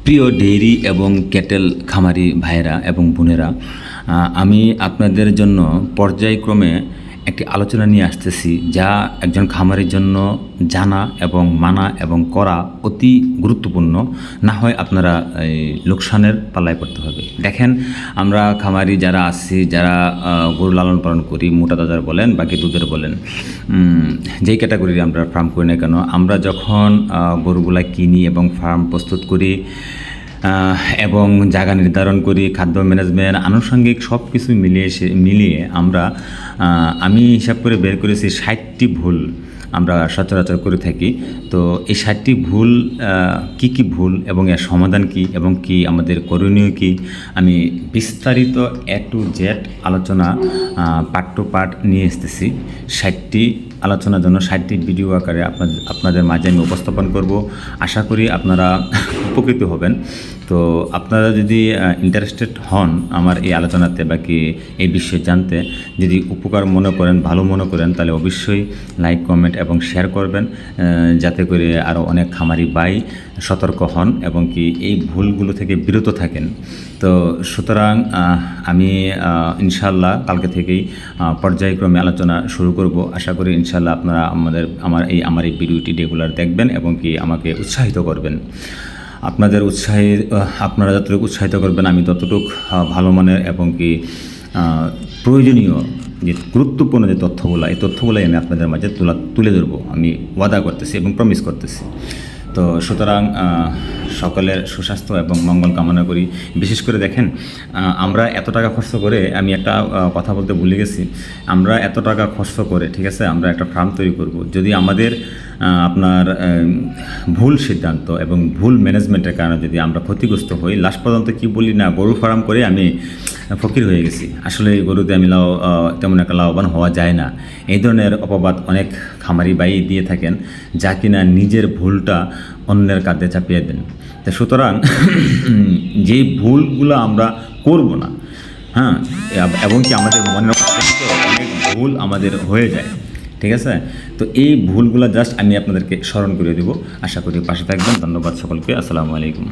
প্রিয় ডেইরি এবং ক্যাটেল খামারি ভাইয়েরা এবং বোনেরা, আমি আপনাদের জন্য পর্যায়ক্রমে একটি আলোচনা নিয়ে আসতেছি, যা একজন খামারির জন্য জানা এবং মানা এবং করা অতি গুরুত্বপূর্ণ। না হয় আপনারা এই লোকসানের পাল্লায় পড়তে হবে। দেখেন, আমরা খামারি যারা আছি, যারা গরু লালন পালন করি, মোটা তাজার বলেন বাকি দুধের বলেন, যেই ক্যাটাগরির আমরা ফার্ম করি না কেন, আমরা যখন গরুগুলা কিনি এবং ফার্ম প্রস্তুত করি এবং জায়গা নির্ধারণ করি, খাদ্য ম্যানেজমেন্ট, আনুষঙ্গিক সব কিছু মিলিয়ে আমি হিসাব করে বের করেছি 60টি ভুল আমরা সচরাচর করে থাকি। তো এই 60টি ভুল কি ভুল এবং এর সমাধান কি এবং কি আমাদের করণীয় কি, আমি বিস্তারিত A to Z আলোচনা পার্ট টু পার্ট নিয়ে এসেছি। 60টি আলোচনার জন্য 60টি ভিডিও আকারে আপনাদের মাঝে আমি উপস্থাপন করব। আশা করি আপনারা উপকৃত হবেন। তো আপনারা যদি ইন্টারেস্টেড হন আমার এই আলোচনাতে বা কি এই বিষয়ে জানতে, যদি উপকার মনে করেন, ভালো মনে করেন, তাহলে অবশ্যই লাইক, কমেন্ট এবং শেয়ার করবেন, যাতে করে আরও অনেক খামারি ভাই সতর্ক হন এবং কি এই ভুলগুলো থেকে বিরত থাকেন। তো সুতরাং আমি ইনশাল্লাহ কালকে থেকেই পর্যায়ক্রমে আলোচনা শুরু করব। আশা করি ইনশাল্লাহ আপনারা আমার এই ভিডিওটি রেগুলার দেখবেন এবং কি আমাকে উৎসাহিত করবেন। আপনারা যতটুকু উৎসাহিত করবেন, আমি ততটুকু ভালো মানের এবং কি প্রয়োজনীয় যে গুরুত্বপূর্ণ যে তথ্যগুলো, এই তথ্যগুলোই আমি আপনাদের মাঝে তুলে ধরবো। আমি ওয়াদা করতেছি এবং প্রমিস করতেছি। তো সুতরাং সকলের সুস্বাস্থ্য এবং মঙ্গল কামনা করি। বিশেষ করে দেখেন, আমরা এত টাকা খরচ করে, আমি একটা কথা বলতে ভুলে গেছি, আমরা এত টাকা খরচ করে, ঠিক আছে, আমরা একটা ফার্ম তৈরি করব, যদি আমাদের আপনার ভুল সিদ্ধান্ত এবং ভুল ম্যানেজমেন্টের কারণে যদি আমরা ক্ষতিগ্রস্ত হই, লাস্ট পর্যন্ত কি বলি না, গরু ফার্ম করে আমি ফকির হয়ে গেছি, আসলে এই গরুতে আমি তেমন একটা লাভবান হওয়া যায় না, এই ধরনের অপবাদ অনেক খামারি ভাই দিয়ে থাকেন, যা কিনা নিজের ভুলটা অন্যের কাঁধে চাপিয়ে দেন। তো সুতরাং যেই ভুলগুলো আমরা করব না, হ্যাঁ, এবং কি আমাদের মনের অনেক ভুল আমাদের হয়ে যায়, ঠিক আছে। তো এই ভুলগুলো জাস্ট আমি আপনাদেরকে স্মরণ করে দেব। আশা করি পাশে থাকবেন। ধন্যবাদ সকলকে। আসসালামু আলাইকুম।